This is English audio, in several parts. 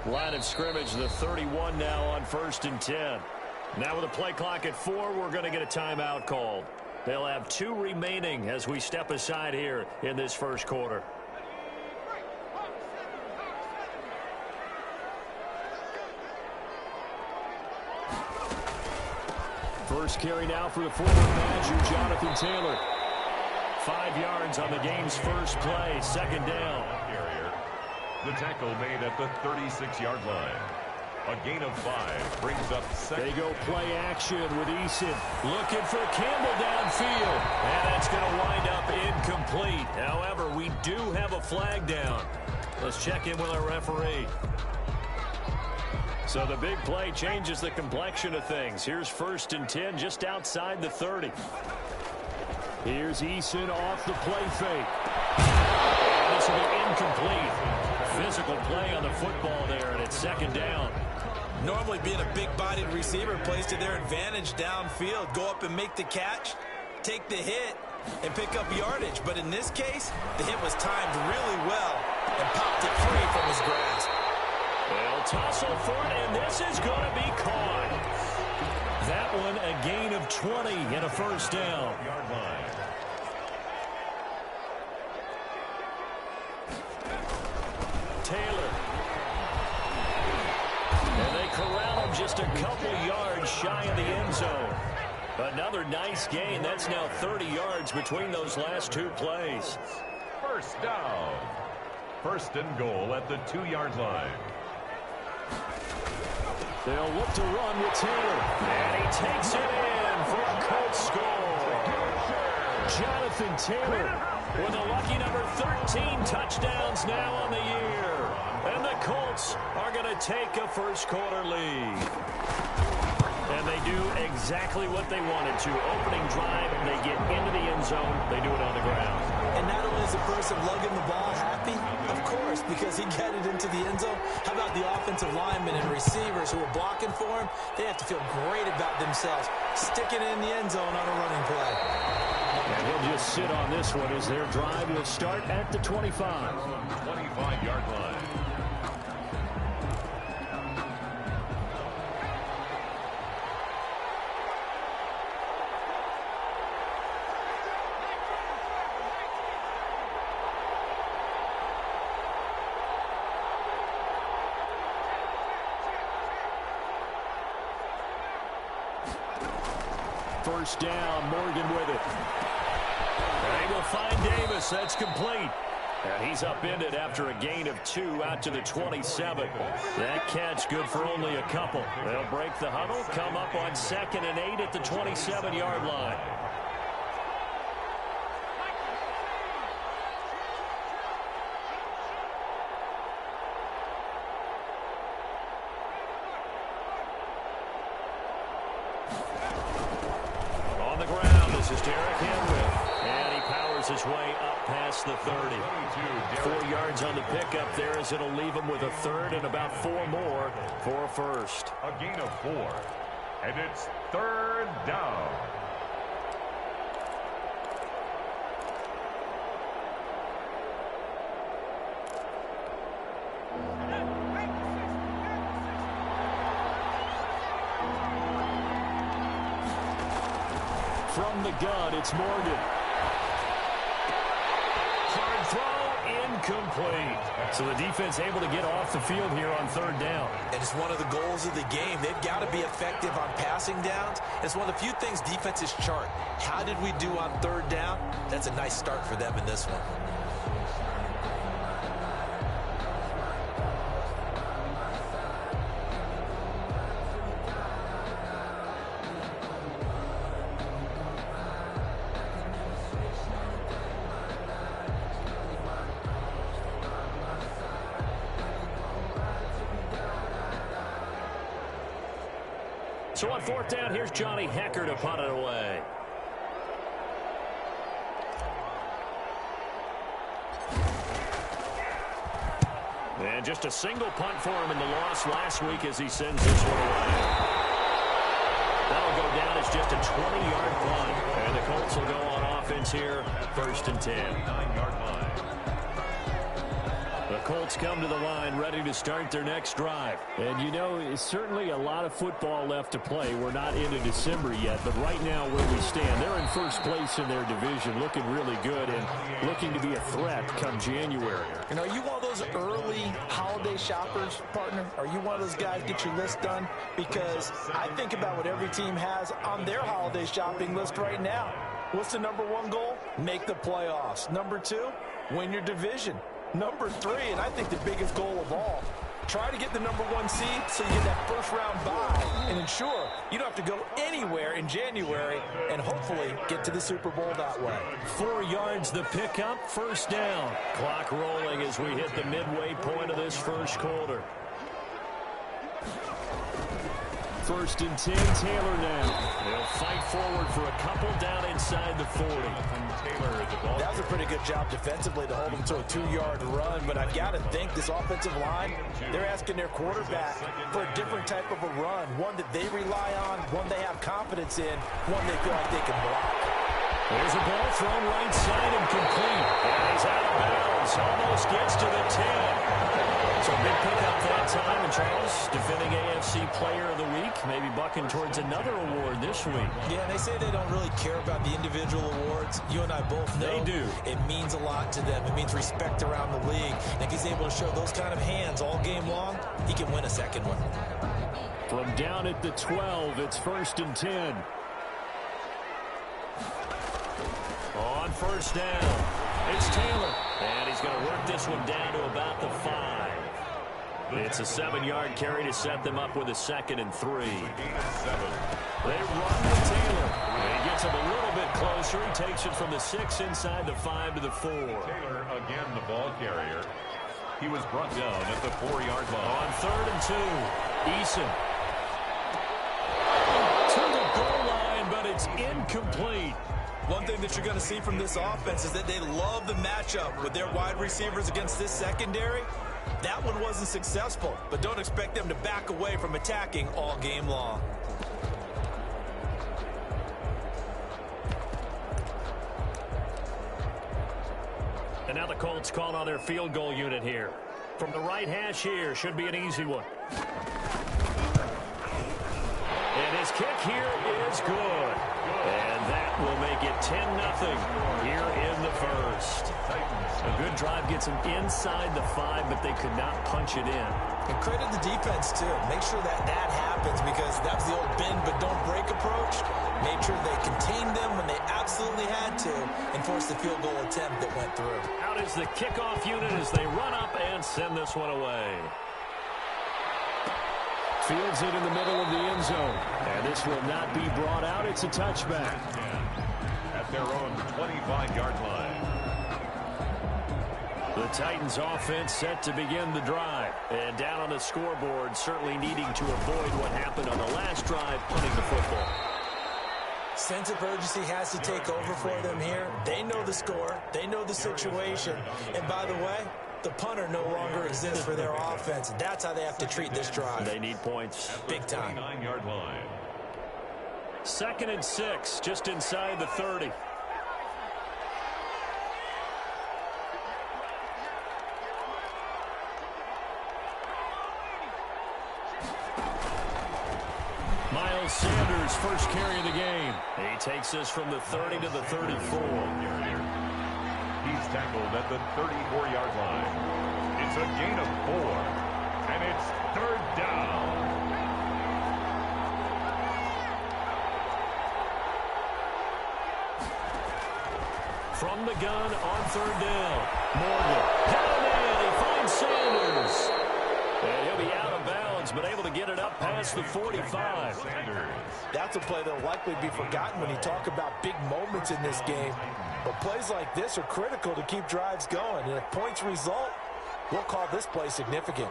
Line of scrimmage, the 31 now on 1st and 10. Now with a play clock at 4, we're going to get a timeout called. They'll have 2 remaining as we step aside here in this first quarter. First carry now for the forward Badger, Jonathan Taylor. 5 yards on the game's first play, 2nd down. The tackle made at the 36-yard line. A gain of 5 brings up second. They go play action with Eason. Looking for Campbell downfield. And that's going to wind up incomplete. However, we do have a flag down. Let's check in with our referee. So the big play changes the complexion of things. Here's 1st and 10 just outside the 30. Here's Eason off the play fake. And this will be incomplete. Physical play on the football there, and it's 2nd down. Normally being a big-bodied receiver plays to their advantage downfield. Go up and make the catch, take the hit, and pick up yardage. But in this case, the hit was timed really well and popped it free from his grasp. They'll tussle for it, and this is going to be caught. That one a gain of 20 and a 1st down. Yard line. Taylor. And they corral him just a couple yards shy of the end zone. Another nice gain. That's now 30 yards between those last 2 plays. First down. 1st and goal at the 2-yard line. They'll look to run with Taylor. And he takes it in for a Colts score. Jonathan Taylor with a lucky number 13 touchdowns now on the year. And the Colts are going to take a first-quarter lead. And they do exactly what they wanted to. Opening drive, they get into the end zone. They do it on the ground. And not only is the person lugging the ball happy, of course, because he got it into the end zone. How about the offensive linemen and receivers who are blocking for him? They have to feel great about themselves, sticking it in the end zone on a running play. And he'll just sit on this one as their drive will start at the 25. 25-yard line. First down, Morgan with it. They will find Davis. That's complete. And he's upended after a gain of 2 out to the 27. That catch good for only a couple. They'll break the huddle, come up on 2nd and 8 at the 27-yard line. His way up past the 30. 4 yards on the pickup there as it'll leave him with a 3rd and about 4 more for a first. A gain of 4. And it's 3rd down. From the gun, it's Morgan. Incomplete. So the defense able to get off the field here on 3rd down. And it's one of the goals of the game. They've got to be effective on passing downs. It's one of the few things defenses chart. How did we do on 3rd down? That's a nice start for them in this one. So on 4th down, here's Johnny Hecker to punt it away. And just a single punt for him in the loss last week as he sends this one away. That'll go down as just a 20-yard punt. And the Colts will go on offense here, 1st and 10. 9-yard line. The Colts come to the line ready to start their next drive. And, you know, it's certainly a lot of football left to play. We're not into December yet, but right now where we stand, they're in first place in their division, looking really good and looking to be a threat come January. And are you one of those early holiday shoppers, partner? Are you one of those guys get your list done? Because I think about what every team has on their holiday shopping list right now. What's the number one goal? Make the playoffs. Number two, win your division. Number three, and I think the biggest goal of all, try to get the number one seed so you get that first round bye and ensure you don't have to go anywhere in January and hopefully get to the Super Bowl that way. 4 yards the pickup, first down. Clock rolling as we hit the midway point of this first quarter. First and 10, Taylor now. They'll fight forward for a couple down inside the 40. That was a pretty good job defensively to hold them to a 2-yard run, but I've got to think this offensive line, they're asking their quarterback for a different type of a run, one that they rely on, one they have confidence in, one they feel like they can block. There's a ball thrown right side and complete. And he's out of bounds. Almost gets to the 10. So big pickup that time. And Charles, defending AFC Player of the Week, maybe bucking towards another award this week. Yeah, they say they don't really care about the individual awards. You and I both know they do. It means a lot to them. It means respect around the league. And if he's able to show those kind of hands all game long, he can win a second one. From down at the 12, it's first and 10. On first down, it's Taylor. And he's going to work this one down to about the 5. It's a 7-yard carry to set them up with a 2nd and 3. They run with Taylor. And he gets him a little bit closer. He takes it from the 6 inside the 5 to the 4. Taylor, again, the ball carrier. He was brought down at the 4-yard line. On 3rd and 2, Eason. To the goal line, but it's incomplete. One thing that you're going to see from this offense is that they love the matchup with their wide receivers against this secondary. That one wasn't successful, but don't expect them to back away from attacking all game long. And now the Colts call on their field goal unit here. From the right hash here, should be an easy one. And his kick here is good. And that will make it 10-0 here in the first. A good drive gets them inside the 5, but they could not punch it in. And credit the defense, too. Make sure that that happens because that was the old bend but don't break approach. Made sure they contained them when they absolutely had to and forced the field goal attempt that went through. Out is the kickoff unit as they run up and send this one away. Fields it in the middle of the end zone. And this will not be brought out. It's a touchback. At their own 25-yard line. The Titans offense set to begin the drive. And down on the scoreboard, certainly needing to avoid what happened on the last drive, punting the football. Sense of urgency has to take over for them here. They know the score. They know the situation. And by the way, the punter no longer exists for their offense. That's how they have to treat this drive. They need points. Big time. 9-yard line. 2nd and 6, just inside the 30. Miles Sanders, first carry of the game. He takes this from the 30 to the 34. He's tackled at the 34-yard line. It's a gain of 4, and it's 3rd down. From the gun on 3rd down. Morgan. Down he finds Sanders. And he'll be out of bounds, but able to get it up past the 45. That's a play that will likely be forgotten when you talk about big moments in this game. But plays like this are critical to keep drives going. And if points result, we'll call this play significant.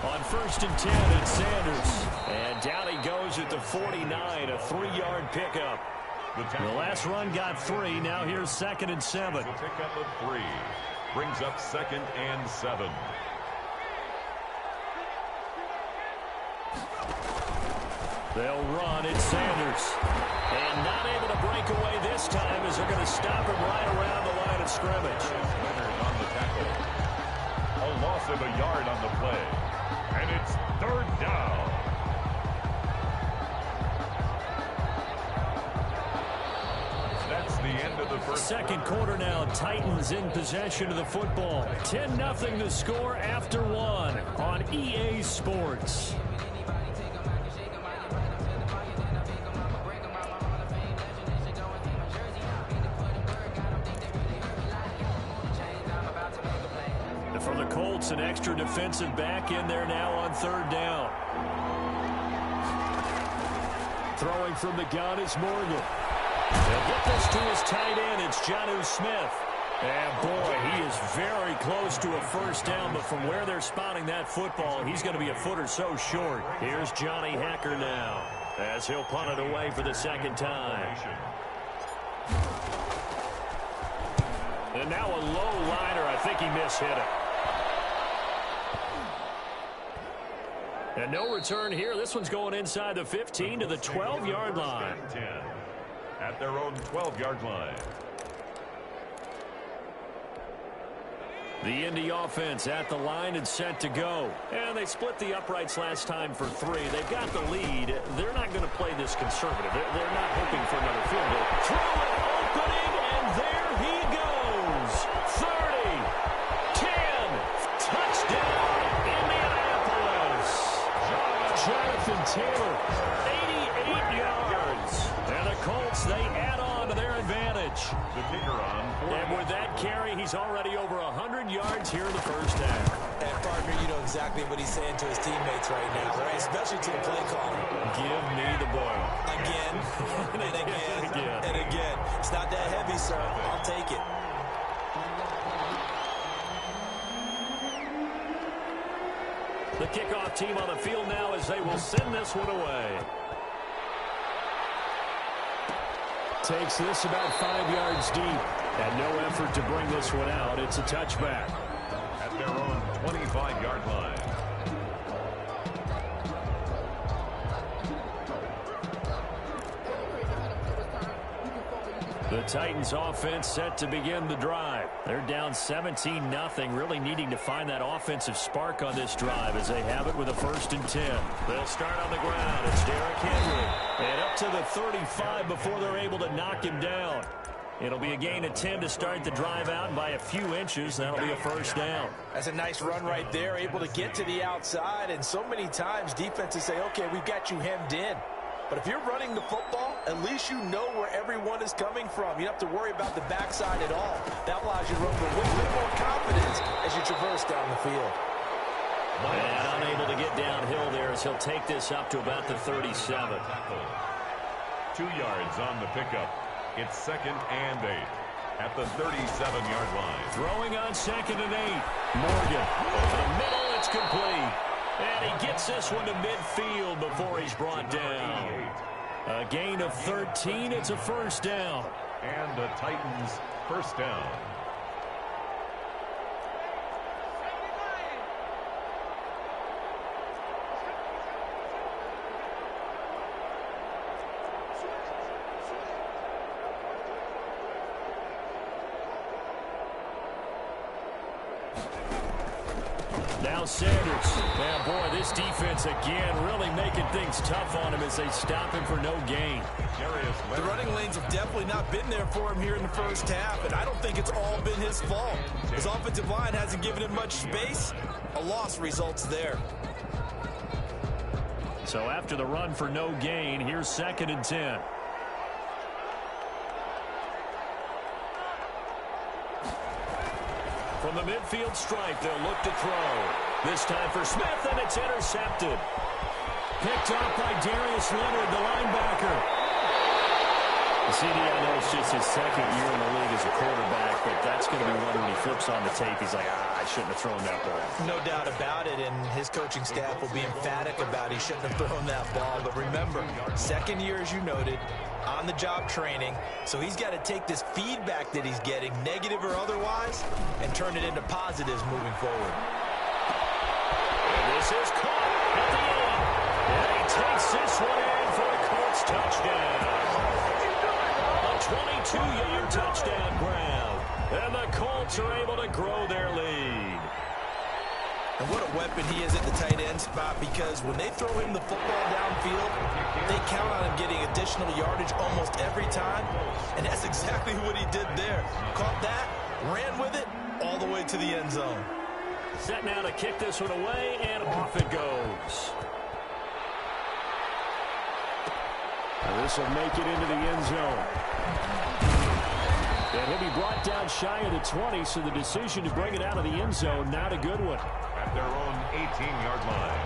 On 1st and 10, it's Sanders. And down he goes at the 49, a 3-yard pickup. The last run got 3. Now here's 2nd and 7. The pickup of 3 brings up 2nd and 7. They'll run. It's Sanders. And not able to break away this time as they're going to stop him right around the line of scrimmage. Leonard on the tackle. A loss of a yard on the play. And it's third down. That's the end of the first. Second quarter now. Titans in possession of the football. 10-0 the score after one on EA Sports. For the Colts, an extra defensive back in there now on third down. Throwing from the gun is Morgan. They'll get this to his tight end. It's Jonnu Smith. And boy, he is very close to a first down, but from where they're spotting that football, he's going to be a foot or so short. Here's Johnny Hacker now as he'll punt it away for the second time. And now a low liner. I think he mishit it. And no return here. This one's going inside the 15 to the 12-yard line. 10 at their own 12-yard line. The Indy offense at the line and set to go. And they split the uprights last time for 3. They've got the lead. They're not going to play this conservative. They're not hoping for another field goal. Throw it, opening, and there he goes. 30, 10, touchdown, Indianapolis. Jonathan Taylor, 88 yards. And the Colts, they add on to their advantage. The kicker on. And with that carry, he's already over 100 yards here in the first half. And, partner, you know exactly what he's saying to his teammates right now, right? Especially to the play caller. Give me the ball. Again, and again, and again. It's not that heavy, sir. I'll take it. The kickoff team on the field now as they will send this one away. Takes this about 5 yards deep. And no effort to bring this one out. It's a touchback. At their own 25-yard line. The Titans offense set to begin the drive. They're down 17-0, really needing to find that offensive spark on this drive as they have it with a 1st and 10. They'll start on the ground. It's Derrick Henry. And up to the 35 before they're able to knock him down. It'll be a gain of 10 to start the drive out, and by a few inches, that'll be a first down. That's a nice run right there, able to get to the outside, and so many times defenses say, okay, we've got you hemmed in. But if you're running the football, at least you know where everyone is coming from. You don't have to worry about the backside at all. That allows you to run with a little bit more confidence as you traverse down the field. And unable to get downhill there as he'll take this up to about the 37. 2 yards on the pickup. It's 2nd and 8 at the 37-yard line. Throwing on 2nd and 8. Morgan over the middle. It's complete. And he gets this one to midfield before he's brought down. A gain of 13. It's a first down. And the Titans first down. Now Sanders. Man, boy, this defense again really making things tough on him as they stop him for no gain. The running lanes have definitely not been there for him here in the first half, and I don't think it's all been his fault. His offensive line hasn't given him much space. A loss results there. So after the run for no gain, here's 2nd and 10. From the midfield stripe, they'll look to throw. This time for Smith, and it's intercepted. Picked off by Darius Leonard, the linebacker. CD, I know it's just his 2nd year in the league as a quarterback, but that's going to be one when he flips on the tape. He's like, I shouldn't have thrown that ball. No doubt about it, and his coaching staff will be emphatic about he shouldn't have thrown that ball. But remember, 2nd year, as you noted, on-the-job training, so he's got to take this feedback that he's getting, negative or otherwise, and turn it into positives moving forward. And this is caught at the end. And he takes this one in touchdown. A 22-yard touchdown grab. And the Colts are able to grow their lead. And what a weapon he is at the tight end spot, because when they throw him the football downfield, they count on him getting additional yardage almost every time. And that's exactly what he did there. Caught that, ran with it, all the way to the end zone. Set now to kick this one away, and off it goes. This will make it into the end zone. And he'll be brought down shy of the 20, so the decision to bring it out of the end zone, not a good one. At their own 18-yard line.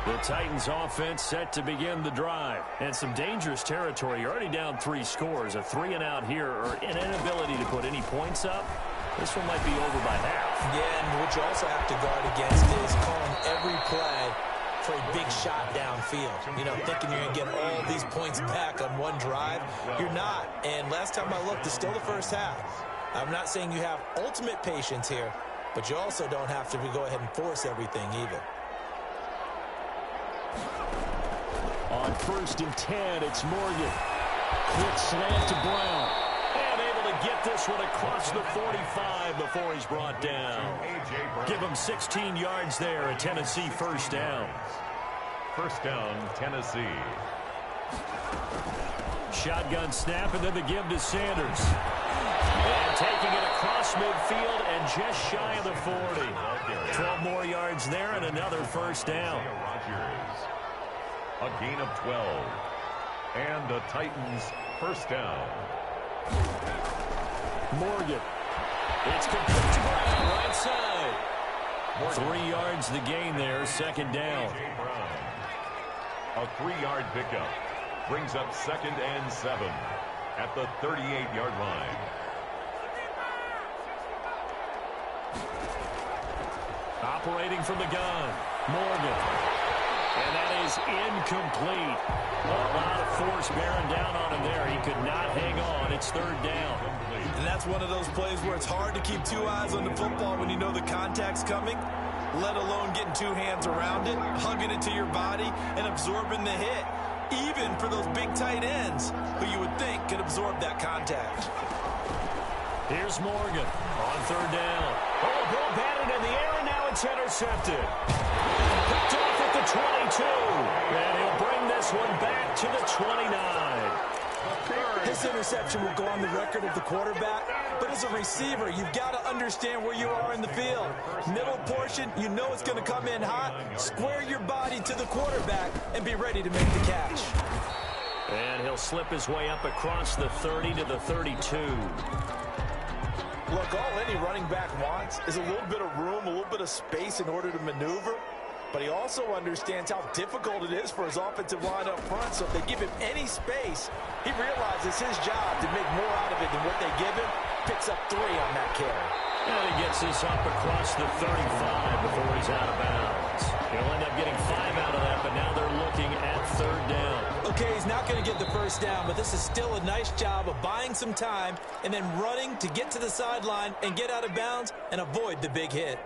The Titans offense set to begin the drive. And some dangerous territory. You're already down 3 scores. A 3-and-out here, or an inability to put any points up. This one might be over by half. Yeah, and what you also have to guard against is calling every play for a big shot downfield. You know, thinking you're going to get all these points back on one drive. You're not. And last time I looked, it's still the first half. I'm not saying you have ultimate patience here, but you also don't have to go ahead and force everything either. On 1st and 10, it's Morgan. Quick slant to Brown. And able to get this one across the 45 before he's brought down. Give him 16 yards there, a Tennessee first down. First down, Tennessee. Shotgun snap, and then the give to Sanders. And taking it across midfield and just shy of the 40. 12 more yards there and another first down. A gain of 12. And the Titans first down. Morgan. It's complete to Brown, right side. 3 yards the gain there, second down. A 3-yard pickup brings up 2nd and 7 at the 38-yard line. Operating from the gun, Morgan. And that is incomplete. A lot of force bearing down on him there. He could not hang on. It's 3rd down. And that's one of those plays where it's hard to keep 2 eyes on the football when you know the contact's coming, let alone getting 2 hands around it, hugging it to your body, and absorbing the hit, even for those big tight ends who you would think could absorb that contact. Here's Morgan on 3rd down. Oh, ball batted in the air, and now it's intercepted. Picked off at the 22. And he'll bring this one back to the 29. This interception will go on the record of the quarterback, but as a receiver, you've got to understand where you are in the field. Middle portion, you know it's going to come in hot. Square your body to the quarterback and be ready to make the catch. And he'll slip his way up across the 30 to the 32. Look, all any running back wants is a little bit of room, a little bit of space in order to maneuver. But he also understands how difficult it is for his offensive line up front. So if they give him any space, he realizes his job to make more out of it than what they give him. Picks up 3 on that carry. And he gets this up across the 35 before he's out of bounds. He'll end up getting 5 out of that, but now they're looking at 3rd down. Okay, he's not going to get the first down, but this is still a nice job of buying some time and then running to get to the sideline and get out of bounds and avoid the big hit.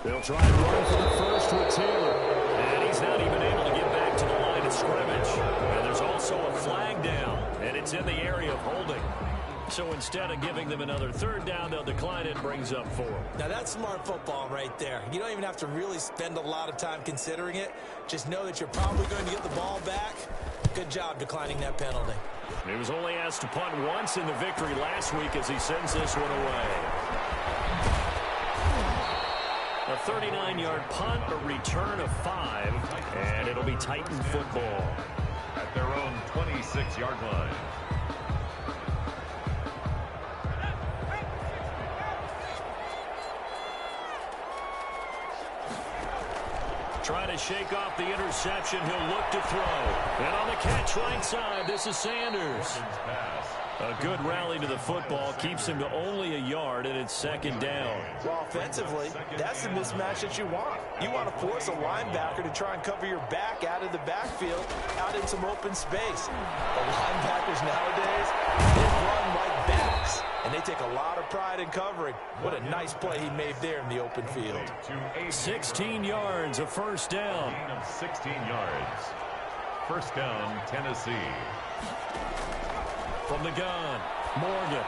They'll try and run for the first with Taylor. And he's not even able to get back to the line of scrimmage. And there's also a flag down, and it's in the area of holding. So instead of giving them another 3rd down, they'll decline it, brings up 4. Now that's smart football right there. You don't even have to really spend a lot of time considering it. Just know that you're probably going to get the ball back. Good job declining that penalty. He was only asked to punt once in the victory last week as he sends this one away. A 39-yard punt, a return of 5, and it'll be Titan football. At their own 26-yard line. Trying to shake off the interception, he'll look to throw. And on the catch right side, this is Sanders. A good rally to the football keeps him to only a yard, and it's 2nd down. Well, offensively, that's the mismatch that you want. You want to force a linebacker to try and cover your back out of the backfield, out in some open space. The linebackers nowadays, they run like backs, and they take a lot of pride in covering. What a nice play he made there in the open field. 16 yards, a first down. Gain of 16 yards. First down, Tennessee. From the gun, Morgan.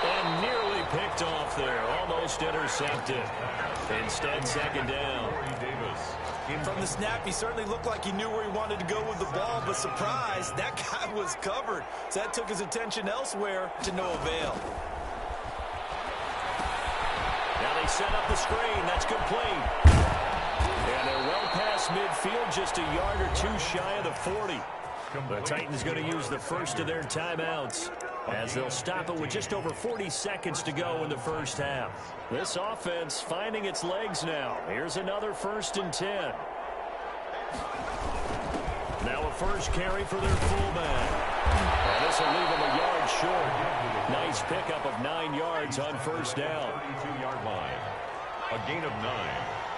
And nearly picked off there. Almost intercepted. Instead, second down. From the snap, he certainly looked like he knew where he wanted to go with the ball, but surprise, that guy was covered. So that took his attention elsewhere to no avail. Now they set up the screen. That's complete. And they're well past midfield, just a yard or two shy of the 40. The Titans going to use the first of their timeouts as they'll stop it with just over 40 seconds to go in the first half. This offense finding its legs now. Here's another 1st and 10. Now a first carry for their fullback. And this will leave them a yard short. Nice pickup of 9 yards on first down. 32-yard line. A gain of 9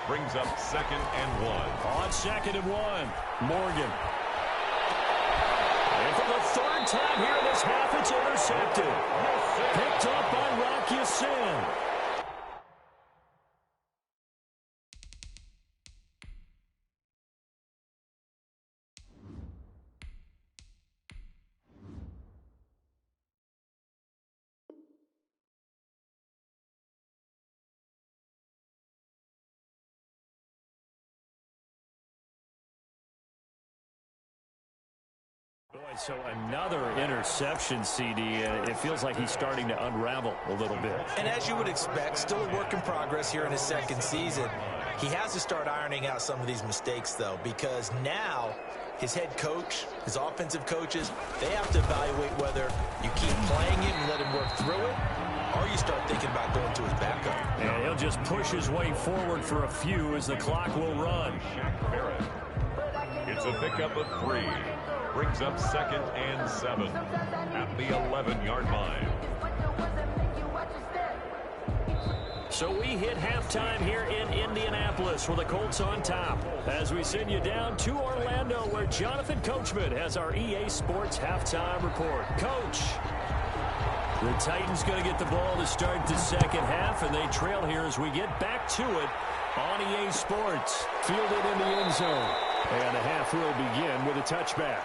brings up 2nd and 1. On 2nd and 1, Morgan. And for the 3rd time here in this half, it's intercepted. Picked up by Rock Ya-Sin. Boy, so another interception, CD. It feels like he's starting to unravel a little bit. And as you would expect, still a work in progress here in his 2nd season. He has to start ironing out some of these mistakes, though, because now his head coach, his offensive coaches, they have to evaluate whether you keep playing it and let him work through it, or you start thinking about going to his backup. And he'll just push his way forward for a few as the clock will run. It's a pickup of 3. Brings up 2nd and 7 at the 11-yard line. So we hit halftime here in Indianapolis with the Colts on top as we send you down to Orlando where Jonathan Coachman has our EA Sports halftime report. Coach, the Titans going to get the ball to start the second half, and they trail here as we get back to it on EA Sports. Fielded in the end zone. And the half will begin with a touchback.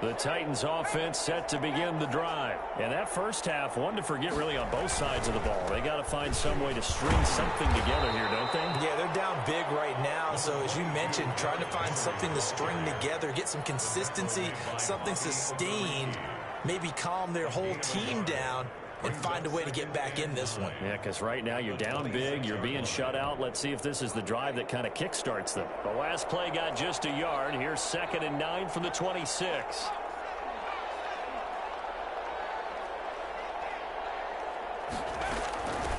The Titans offense set to begin the drive. And that first half, one to forget really on both sides of the ball. They got to find some way to string something together here, don't they? Yeah, they're down big right now. So as you mentioned, trying to find something to string together, get some consistency, something sustained, maybe calm their whole team down and find a way to get back in this one. Yeah, because right now you're down big, you're being shut out. Let's see if this is the drive that kind of kickstarts them. The last play got just a yard. Here's 2nd and 9 from the 26.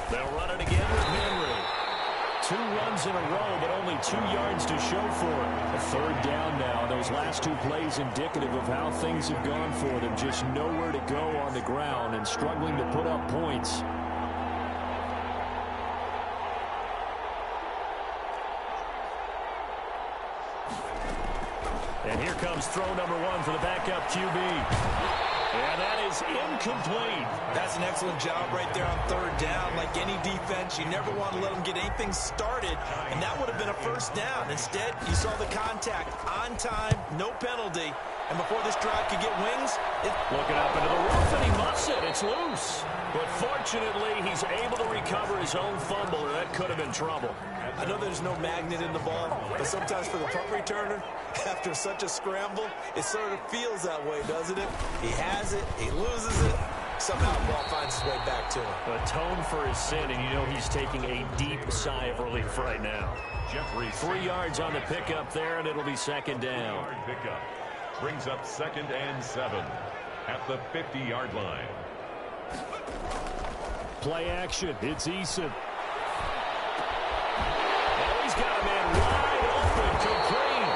They'll run it again with Henry. 2 runs in a row, but only 2 yards to show for it. A 3rd down now. Those last 2 plays indicative of how things have gone for them. Just nowhere to go on the ground and struggling to put up points. And here comes throw number 1 for the backup QB. And that is incomplete. That's an excellent job right there on 3rd down. Like any defense, you never want to let them get anything started, and that would have been a first down. Instead, you saw the contact on time, no penalty, and before this drive could get wings, looking up into the roof, and he muffs it. It's loose. But fortunately, he's able to recover his own fumble, or that could have been trouble. I know there's no magnet in the ball, but sometimes for the punt returner, after such a scramble, it sort of feels that way, doesn't it? He has it, he loses it, somehow the ball finds its way back to him. Atone for his sin, and you know he's taking a deep sigh of relief right now. 3 yards on the pickup there, and it'll be 2nd down. Pickup brings up 2nd and 7 at the 50-yard line. Play action. It's Eason. He's got a man wide open, complete.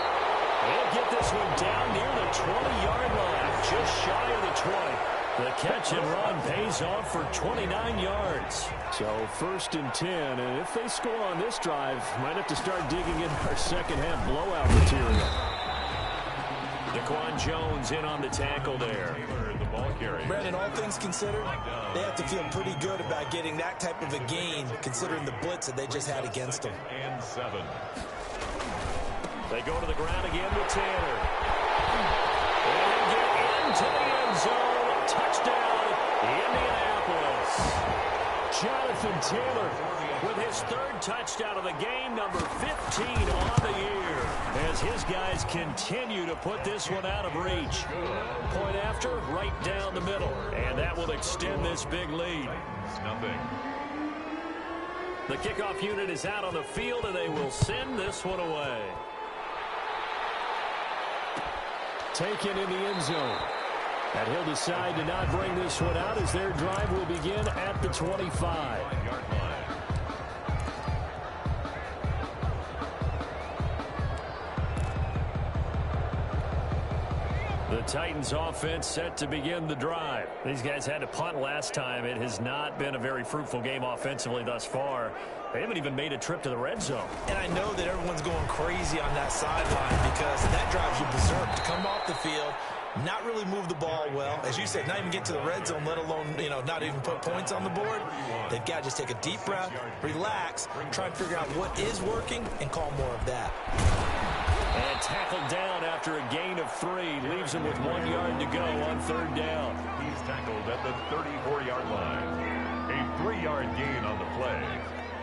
He'll get this one down near the 20-yard line, just shy of the 20. The catch and run pays off for 29 yards. So 1st and 10, and if they score on this drive, might have to start digging in our second half blowout material. Daquan Jones in on the tackle there. The ball carrier. Brandon, all things considered, they have to feel pretty good about getting that type of a gain, considering the blitz that they just had against them. And 7. They go to the ground again with Taylor. And get into the end zone. Touchdown, Indianapolis. Jonathan Taylor with his 3rd touchdown of the game, number 15 on the year, as his guys continue to put this one out of reach. Point after, right down the middle, and that will extend this big lead. It's nothing. The kickoff unit is out on the field, and they will send this one away. Taken in the end zone. And he'll decide to not bring this one out as their drive will begin at the 25. 5-yard line. The Titans offense set to begin the drive. These guys had to punt last time. It has not been a very fruitful game offensively thus far. They haven't even made a trip to the red zone. And I know that everyone's going crazy on that sideline because that drives you berserk. To come off the field, not really move the ball well. As you said, not even get to the red zone, let alone, not even put points on the board. They've got to just take a deep breath, relax, try and figure out what is working, and call more of that. And tackled down after a gain of 3. Leaves him with 1 yard to go on 3rd down. He's tackled at the 34-yard line. A 3-yard gain on the play.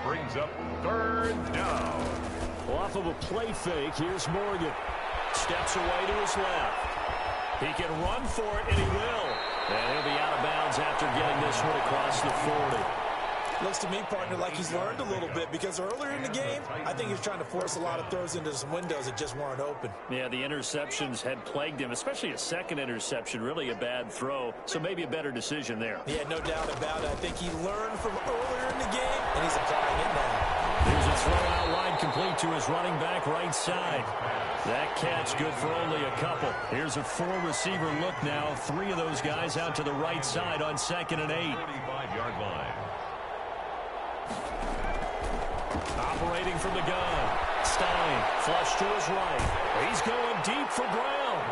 Brings up 3rd down. Well, off of a play fake, here's Morgan. Steps away to his left. He can run for it, and he will. And he'll be out of bounds after getting this one across the 40. Looks to me, partner, like he's learned a little bit because earlier in the game, I think he's trying to force a lot of throws into some windows that just weren't open. Yeah, the interceptions had plagued him, especially a second interception, really a bad throw. So maybe a better decision there. Yeah, no doubt about it. I think he learned from earlier in the game, and he's applying it now. There's a throw out wide complete to his running back right side. That catch good for only a couple. Here's a 4-receiver look now. 3 of those guys out to the right side on 2nd and 8. 45-yard line. Operating from the gun. Stein, flush to his right. He's going deep for Brown.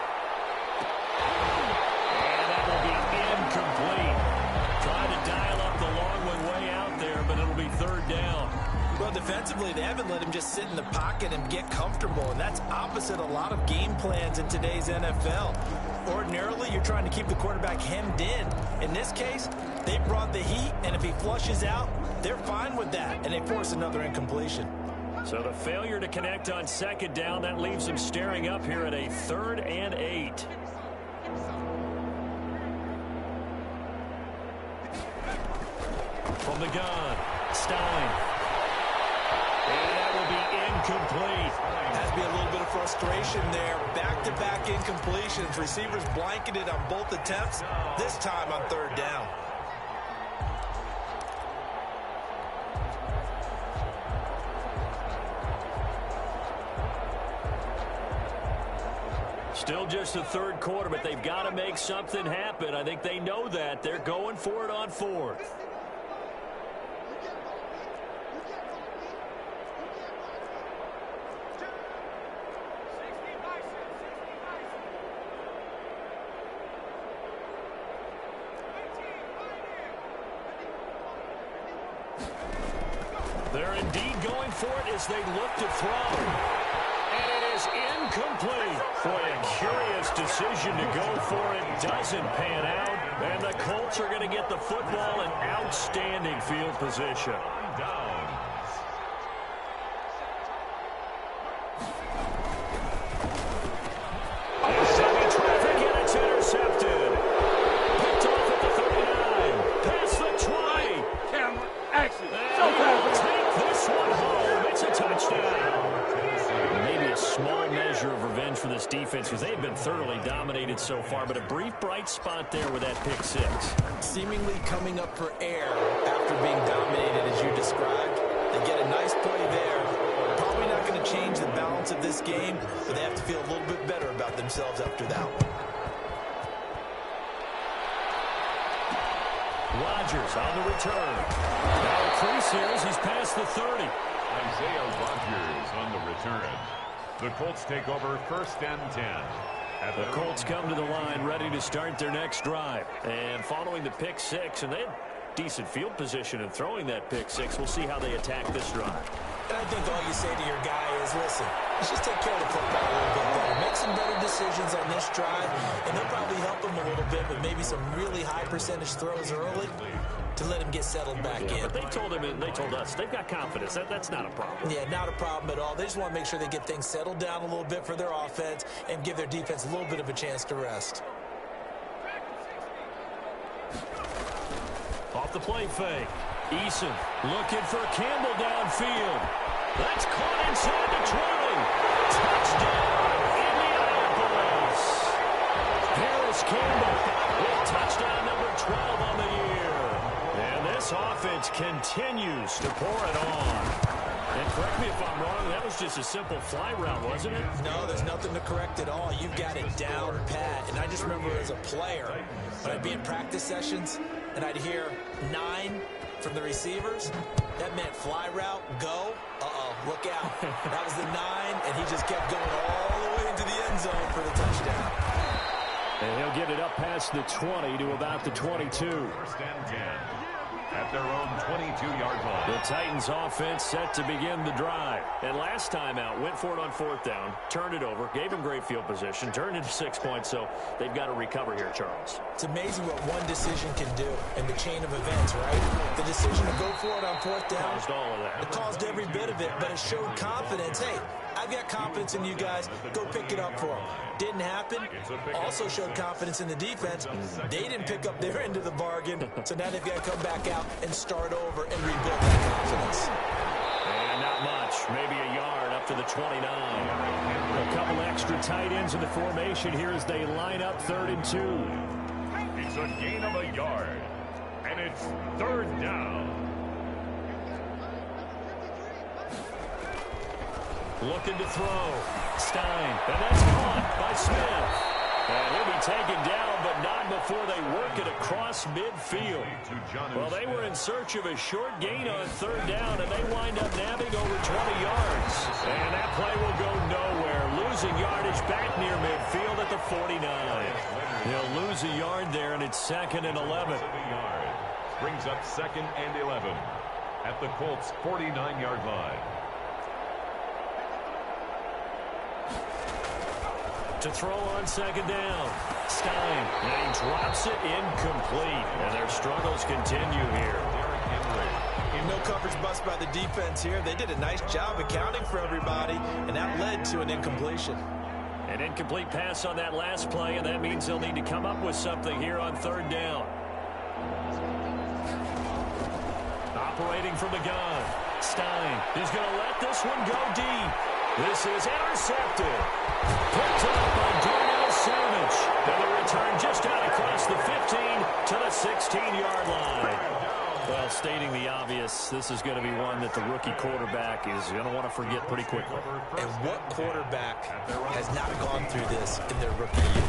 And that will be incomplete. Trying to dial up the long one way out there, but it'll be 3rd down. Well, defensively, they haven't let him just sit in the pocket and get comfortable, and that's opposite a lot of game plans in today's NFL. Ordinarily, you're trying to keep the quarterback hemmed in. In this case, they brought the heat, and if he flushes out, they're fine with that, and they force another incompletion. So the failure to connect on 2nd down, that leaves him staring up here at a 3rd and 8. From the gun, Stein. And that will be incomplete. Has to be a little bit of frustration there. Back-to-back incompletions. Receivers blanketed on both attempts, this time on 3rd down. Still just the 3rd quarter, but they've got to make something happen. I think they know that. They're going for it on 4th. They're indeed going for it as they look to throw. And it is incomplete. Boy, a curious decision to go for it. Doesn't pan out. And the Colts are going to get the football in outstanding field position. Down. Semi-traffic, and it's intercepted. Picked off at the 39. Past the 20. Camera, action. And he will take this one home. It's a touchdown. Maybe a small measure of revenge for this defense because they've been thoroughly dominated so far, but a brief bright spot there with that pick 6. Seemingly coming up for air after being dominated as you described. They get a nice play there. Probably not going to change the balance of this game, but they have to feel a little bit better about themselves after that one. Rodgers on the return. Now He's past the 30. Isaiah Rodgers on the return. The Colts take over 1st and 10. The Colts come to the line ready to start their next drive. And following the pick six, and they had decent field position in throwing that pick six. We'll see how they attack this drive. And I think all you say to your guy is, listen, let's just take care of the football a little bit better. Make some better decisions on this drive, and they'll probably help him a little bit with maybe some really high percentage throws early to let him get settled back in. But they told him, and they told us, they've got confidence. That's not a problem. Yeah, not a problem at all. They just want to make sure they get things settled down a little bit for their offense and give their defense a little bit of a chance to rest. Off the play fake. Eason looking for Campbell downfield. That's caught inside the 20. Touchdown, Indianapolis. Harris Campbell with touchdown number 12 on the year. And this offense continues to pour it on. And correct me if I'm wrong, that was just a simple fly route, wasn't it? No, there's nothing to correct at all. You've got it down pat. And I just remember as a player, when I'd be in practice sessions, and I'd hear 9 from the receivers, that meant fly route, go, look out. That was the 9, and he just kept going all the way into the end zone for the touchdown. And he'll get it up past the 20 to about the 22. 1st and 10 at their own 22-yard line. The Titans offense set to begin the drive. And last time out, went for it on 4th down, turned it over, gave him great field position, turned into 6 points, so they've got to recover here, Charles. It's amazing what one decision can do in the chain of events, right? The decision to go for it on 4th down. Caused all of that. It caused every bit of it, but it showed confidence. Hey, I've got confidence in you guys. Go pick it up for them. Didn't happen. Also showed confidence in the defense. They didn't pick up their end of the bargain, so now they've got to come back out and start over and rebuild that confidence. And not much. Maybe a yard up to the 29. A couple extra tight ends in the formation here as they line up 3rd and 2. It's a gain of a yard, and it's 3rd down. Looking to throw. Stein. And that's caught by Smith. And he'll be taken down, but not before they work it across midfield. Well, they were in search of a short gain on 3rd down, and they wind up nabbing over 20 yards. And that play will go nowhere. Losing yardage back near midfield at the 49. They'll lose a yard there, and it's 2nd and 11. Brings up 2nd and 11 at the Colts' 49-yard line. To throw on 2nd down. Stein. And he drops it incomplete. And their struggles continue here. No coverage bust by the defense here. They did a nice job accounting for everybody, and that led to an incompletion. An incomplete pass on that last play, and that means they'll need to come up with something here on 3rd down. Operating from the gun. Stein is going to let this one go deep. This is intercepted. Picked up by Darnell Savage. And the return just out across the 15 to the 16-yard line. Well, stating the obvious, this is going to be one that the rookie quarterback is going to want to forget pretty quickly. And what quarterback has not gone through this in their rookie year?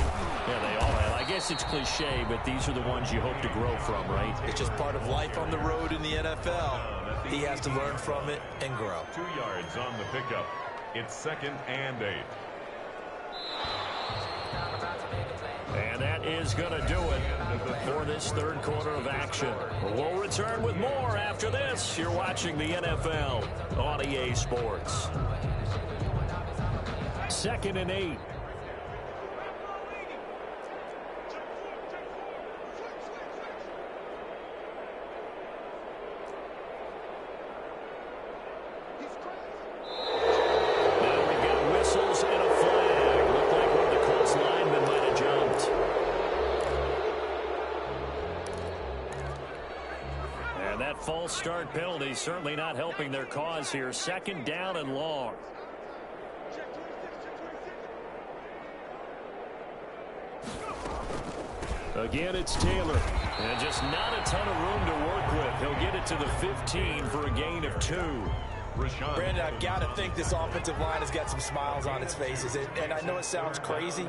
Yeah, they all have. I guess it's cliche, but these are the ones you hope to grow from, right? It's just part of life on the road in the NFL. He has to learn from it and grow. 2 yards on the pickup. It's 2nd and 8. And that is going to do it for this 3rd quarter of action. We'll return with more after this. You're watching the NFL on EA Sports. 2nd and 8. False start penalty certainly not helping their cause here. 2nd down and long. Again, it's Taylor. And just not a ton of room to work with. He'll get it to the 15 for a gain of 2. Brandon, I've got to think this offensive line has got some smiles on its faces. And I know it sounds crazy,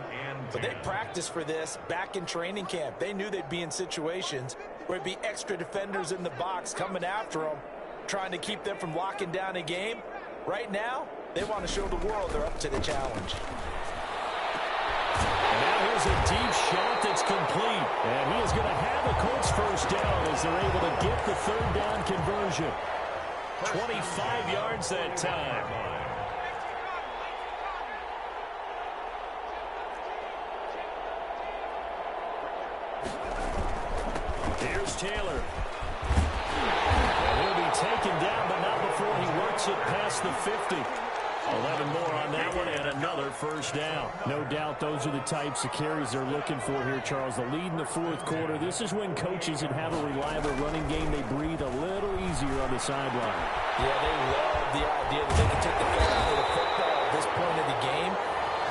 but they practiced for this back in training camp. They knew they'd be in situations where it'd be extra defenders in the box coming after them. trying to keep them from locking down a game. Right now, they want to show the world they're up to the challenge. And now here's a deep shot that's complete. And he is going to have a Colts first down as they're able to get the third down conversion. 25 yards that time. Here's Taylor. And he'll be taken down, but not before he works it past the 50. 11 more on that one and another first down. No doubt those are the types of carries they're looking for here, Charles. The lead in the fourth quarter. This is when coaches that have a reliable running game, they breathe a little easier on the sideline. Yeah, they love the idea that they can take the ball out of the football at this point of the game.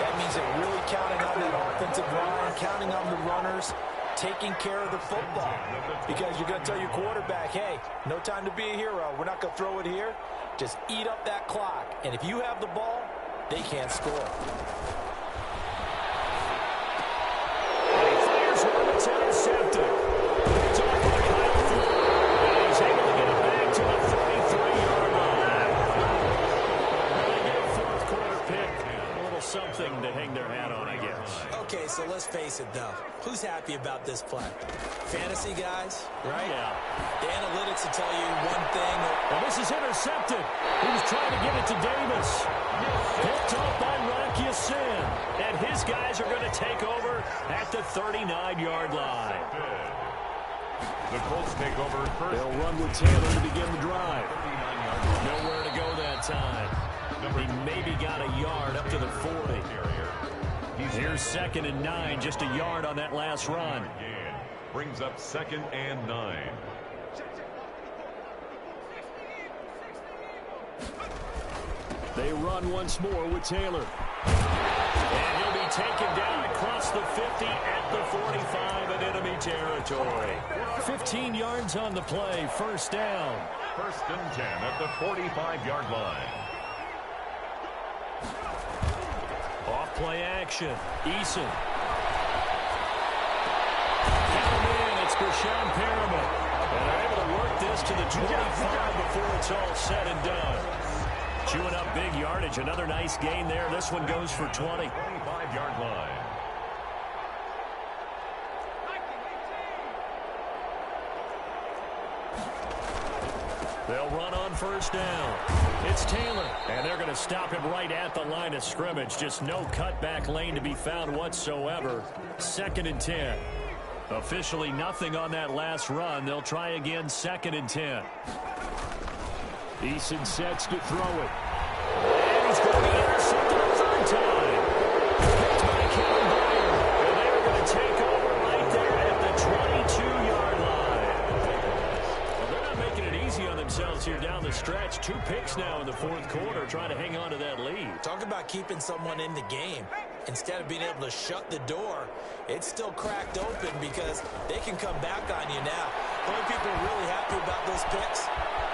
That means they're really counting on that offensive line, counting on the runners, taking care of the football. Because you're going to tell your quarterback, hey, no time to be a hero. We're not going to throw it here. Just eat up that clock. And if you have the ball, they can't score. And he fires one that's intercepted. It's off by Kyle Fuller. And he's able to get it back to the 33-yard line. They get a fourth quarter pick. A little something to hang their hat on, I guess. Okay, so let's face it, though. Who's happy about this play? Fantasy guys, right? Yeah. The analytics will tell you one thing. Well, this is intercepted. He was trying to give it to Davis. Picked off by Rocky Sin. And his guys are going to take over at the 39-yard line. The Colts take over first. They'll run with Taylor to begin the drive. Nowhere to go that time. He maybe got a yard up to the 40. Here's 2nd and 9, just a yard on that last run. Brings up 2nd and 9. They run once more with Taylor. And he'll be taken down across the 50 at the 45 in enemy territory. 15 yards on the play, first down. 1st and 10 at the 45-yard line. Off play action. Eason. Count in. It's Brashon Perriman. And they're able to work this to the 25 before it's all said and done. Chewing up big yardage. Another nice gain there. This one goes for 20. 25-yard line. They'll run on first down. It's Taylor. And they're going to stop him right at the line of scrimmage. Just no cutback lane to be found whatsoever. 2nd and 10. Officially nothing on that last run. They'll try again, 2nd and 10. Eason sets to throw it. And he's going to be intercepted a third time. Picked by Kevin Byard. And they're going to take over right there at the 22-yard line. Well, they're not making it easy on themselves here down the stretch. 2 picks now in the fourth quarter, trying to hang on to that lead. Talk about keeping someone in the game. Instead of being able to shut the door, it's still cracked open because they can come back on you now. The only people really happy about those picks,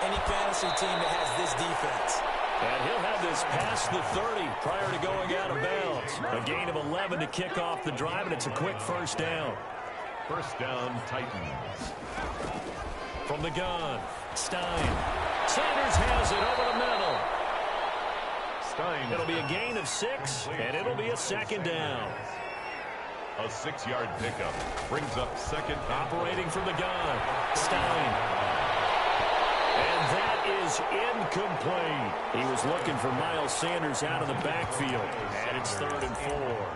any fantasy team that has this defense. And he'll have this past the 30 prior to going out of bounds. A gain of 11 to kick off the drive, and it's a quick first down. First down, Titans. From the gun, Stein. Sanders has it over the middle. Stein. It'll be a gain of 6, and it'll be a 2nd down. A 6-yard pickup brings up 2nd. Operating from the gun, Stein. And that is incomplete. He was looking for Miles Sanders out of the backfield. And it's 3rd and 4.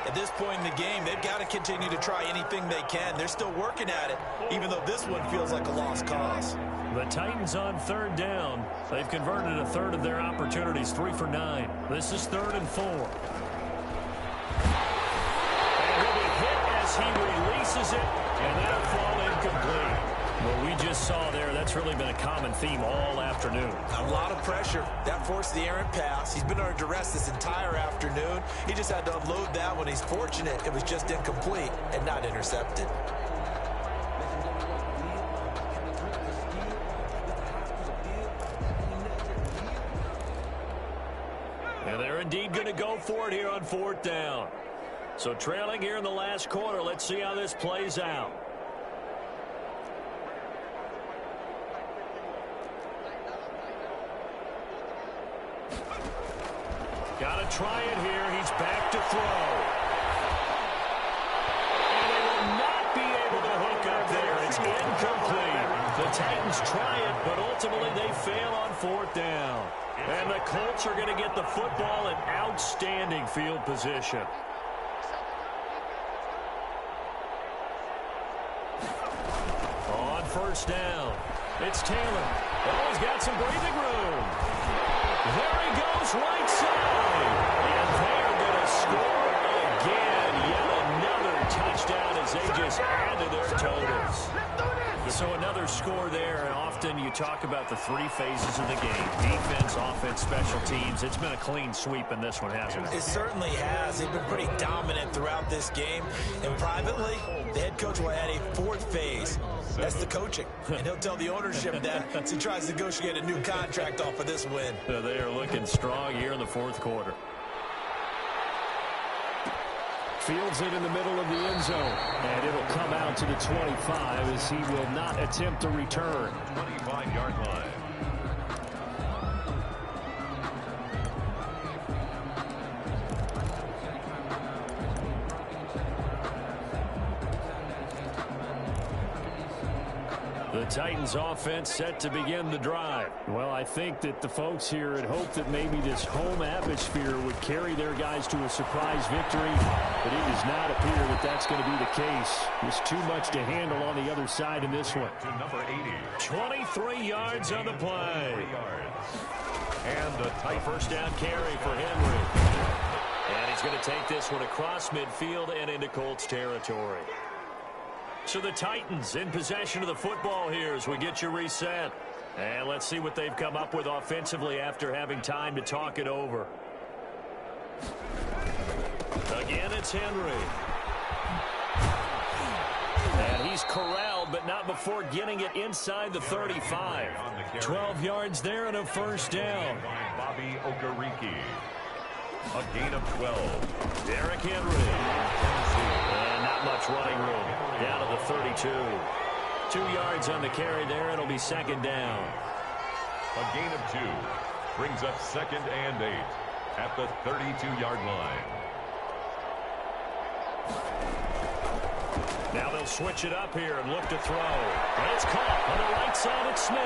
At this point in the game, they've got to continue to try anything they can. They're still working at it, even though this one feels like a lost cause. The Titans on 3rd down. They've converted a third of their opportunities, 3 for 9. This is 3rd and 4. And he'll be hit as he releases it, and that'll fall incomplete. What we just saw there, that's really been a common theme all afternoon. A lot of pressure. That forced the errant pass. He's been under duress this entire afternoon. He just had to unload that one. He's fortunate it was just incomplete and not intercepted. And they're indeed going to go for it here on 4th down. So trailing here in the last quarter, let's see how this plays out. Got to try it here. He's back to throw. And they will not be able to hook up there. It's incomplete. The Titans try it, but ultimately they fail on 4th down. And the Colts are going to get the football in outstanding field position. On 1st down, it's Taylor. Oh, he's got some breathing room. There he goes, right side. And they're going to score again. Yet another touchdown as they just add to their totals. So another score there. And often you talk about the 3 phases of the game. Defense, offense, special teams. It's been a clean sweep in this one, hasn't it? It certainly has. They've been pretty dominant throughout this game. And privately, the head coach will add a 4th phase. That's the coaching. And he'll tell the ownership that as he tries to negotiate a new contract off of this win. They are looking strong here in the 4th quarter. Fields it in the middle of the end zone. And it'll come out to the 25 as he will not attempt to return. 25-yard line. The Titans offense set to begin the drive. Well, I think that the folks here had hoped that maybe this home atmosphere would carry their guys to a surprise victory, but it does not appear that that's going to be the case. There's too much to handle on the other side in this one. To number 80. 23 yards on the play. 3 yards. And a tight 1st down carry for Henry. And he's going to take this one across midfield and into Colts territory. So the Titans in possession of the football here as we get you reset. And let's see what they've come up with offensively after having time to talk it over. Again, it's Henry. And he's corralled, but not before getting it inside the 35. 12 yards there and a 1st down. Bobby Okereke. A gain of 12. Derrick Henry. And not much running room. Down to the 32. 2 yards on the carry there. It'll be 2nd down. A gain of 2. Brings up 2nd and 8 at the 32-yard line. Now they'll switch it up here and look to throw. And it's caught on the right side at Smith.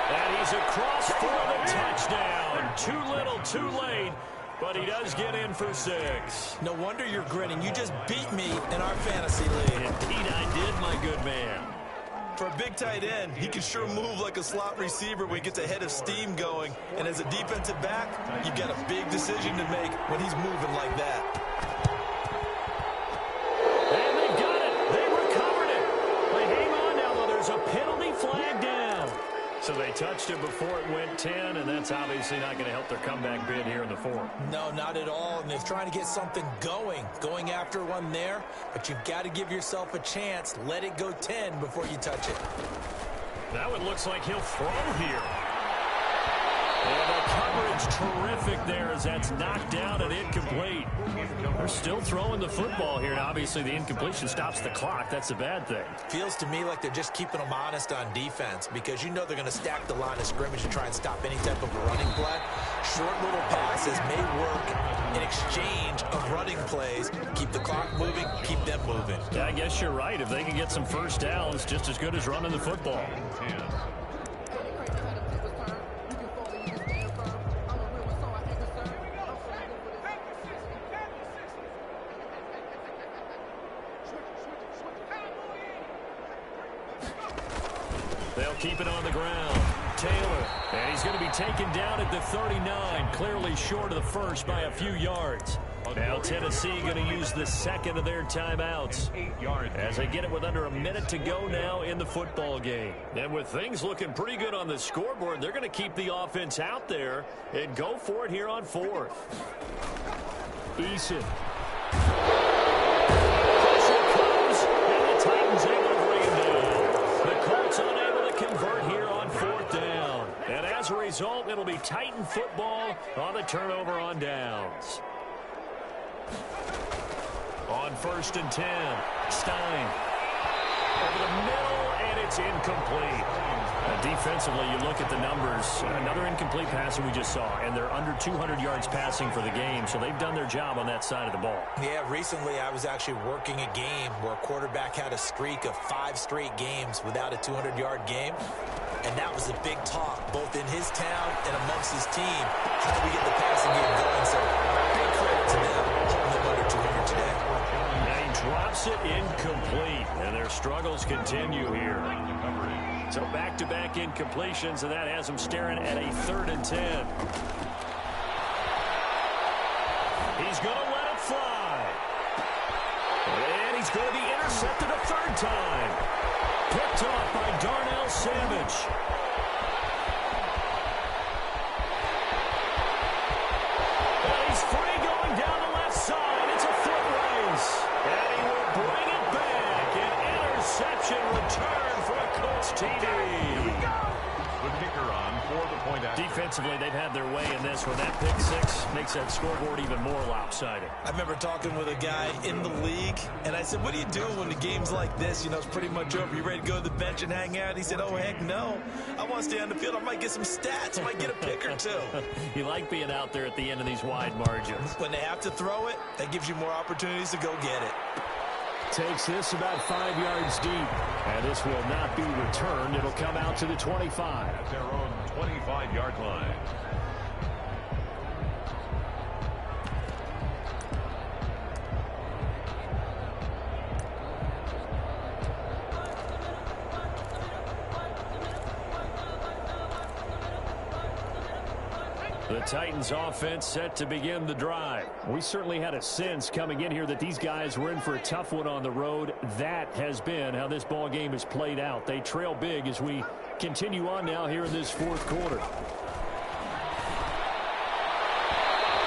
And he's across for the touchdown. Too little, too late. But he does get in for 6. No wonder you're grinning. You just beat me in our fantasy league. Indeed I did, my good man. For a big tight end, he can sure move like a slot receiver when he gets a head of steam going. And as a defensive back, you've got a big decision to make when he's moving like that. And they got it. They recovered it. But hang on now, though. There's a penalty flag down. So they touched it before it went 10, and that's obviously not going to help their comeback bid here in the 4th. No, not at all. And they're trying to get something going after one there. But you've got to give yourself a chance. Let it go 10 before you touch it. Now it looks like he'll throw here. And the coverage terrific there as that's knocked down and incomplete. They're still throwing the football here, and obviously the incompletion stops the clock. That's a bad thing. Feels to me like they're just keeping them honest on defense because you know they're going to stack the line of scrimmage and try and stop any type of a running play. Short little passes may work in exchange of running plays. Keep the clock moving, keep them moving. Yeah, I guess you're right. If they can get some 1st downs, just as good as running the football. 10. They'll keep it on the ground. Taylor, and he's going to be taken down at the 39, clearly short of the 1st by a few yards. Now Tennessee going to use the 2nd of their timeouts as they get it with under a minute to go now in the football game. And with things looking pretty good on the scoreboard, they're going to keep the offense out there and go for it here on 4th. Eason. Pressure comes, and the Titans able to bring him down. The Colts unable to convert here on 4th down. And as a result, it'll be Titan football on the turnover on downs. On 1st and 10, Stein. Over the middle, and it's incomplete. Defensively, you look at the numbers. Another incomplete pass that we just saw, and they're under 200 yards passing for the game, so they've done their job on that side of the ball. Yeah, recently I was actually working a game where a quarterback had a streak of 5 straight games without a 200-yard game, and that was a big talk, both in his town and amongst his team. How do we get the passing game going? So big credit to them, holding them under 200 today. Now he drops it incomplete, and their struggles continue here. So back-to-back incompletions, and that has them staring at a 3rd and 10. He's going to let it fly. And he's going to be intercepted a 3rd time. Picked off by Darnell Savage. And he's free going down the left side. It's a foot race. And he will bring it back. An interception return for a Colts TD. The kicker on for the point after. Defensively, they've had their way in this one. That pick 6 makes that scoreboard even more lopsided. I remember talking with a guy in the league, and I said, what do you do when the game's like this? You know, it's pretty much over. You ready to go to the bench and hang out? He said, oh, heck no. I want to stay on the field. I might get some stats. I might get a pick or 2. You like being out there at the end of these wide margins. When they have to throw it, that gives you more opportunities to go get it. Takes this about 5 yards deep. And this will not be returned. It'll come out to the 25. At their own 25-yard line. The Titans offense set to begin the drive. We certainly had a sense coming in here that these guys were in for a tough one on the road. That has been how this ball game has played out. They trail big as we continue on now here in this 4th quarter.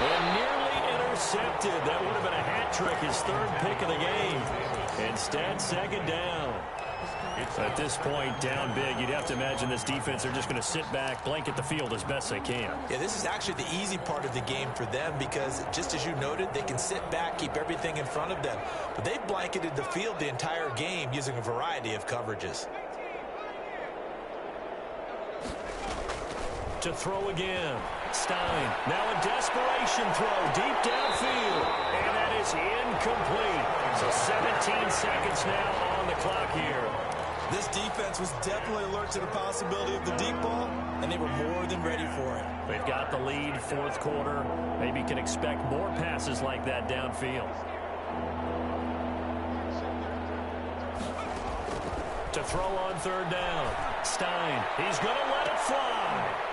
And nearly intercepted. That would have been a hat trick, his 3rd pick of the game. Instead, 2nd down. At this point, down big, you'd have to imagine this defense, they're just going to sit back, blanket the field as best they can. Yeah, this is actually the easy part of the game for them because, just as you noted, they can sit back, keep everything in front of them. But they've blanketed the field the entire game using a variety of coverages. To throw again. Stein. Now a desperation throw deep downfield. And that is incomplete. So 17 seconds now on the clock here. This defense was definitely alert to the possibility of the deep ball, and they were more than ready for it. They've got the lead, 4th quarter. Maybe can expect more passes like that downfield. To throw on 3rd down. Stein. He's going to let it fly.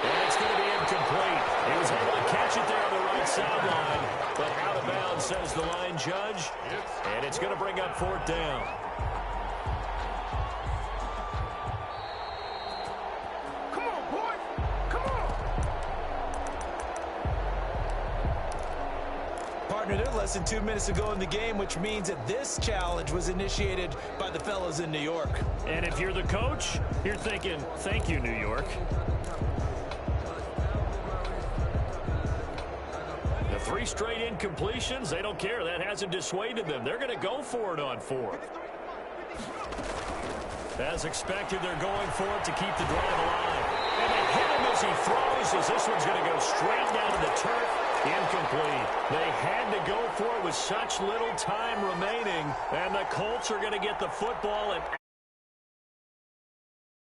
And it's going to be incomplete. He was able to catch it there on the right sideline, but out of bounds, says the line judge. And it's going to bring up 4th down. Partner, they're less than 2 minutes to go in the game, which means that this challenge was initiated by the fellows in New York. And if you're the coach, you're thinking, thank you, New York. The 3 straight incompletions, they don't care. That hasn't dissuaded them. They're going to go for it on 4th. As expected, they're going for it to keep the drive alive. And they hit him as he throws, as this one's going to go straight down to the turf. Incomplete. They had to go for it with such little time remaining, and the Colts are going to get the football at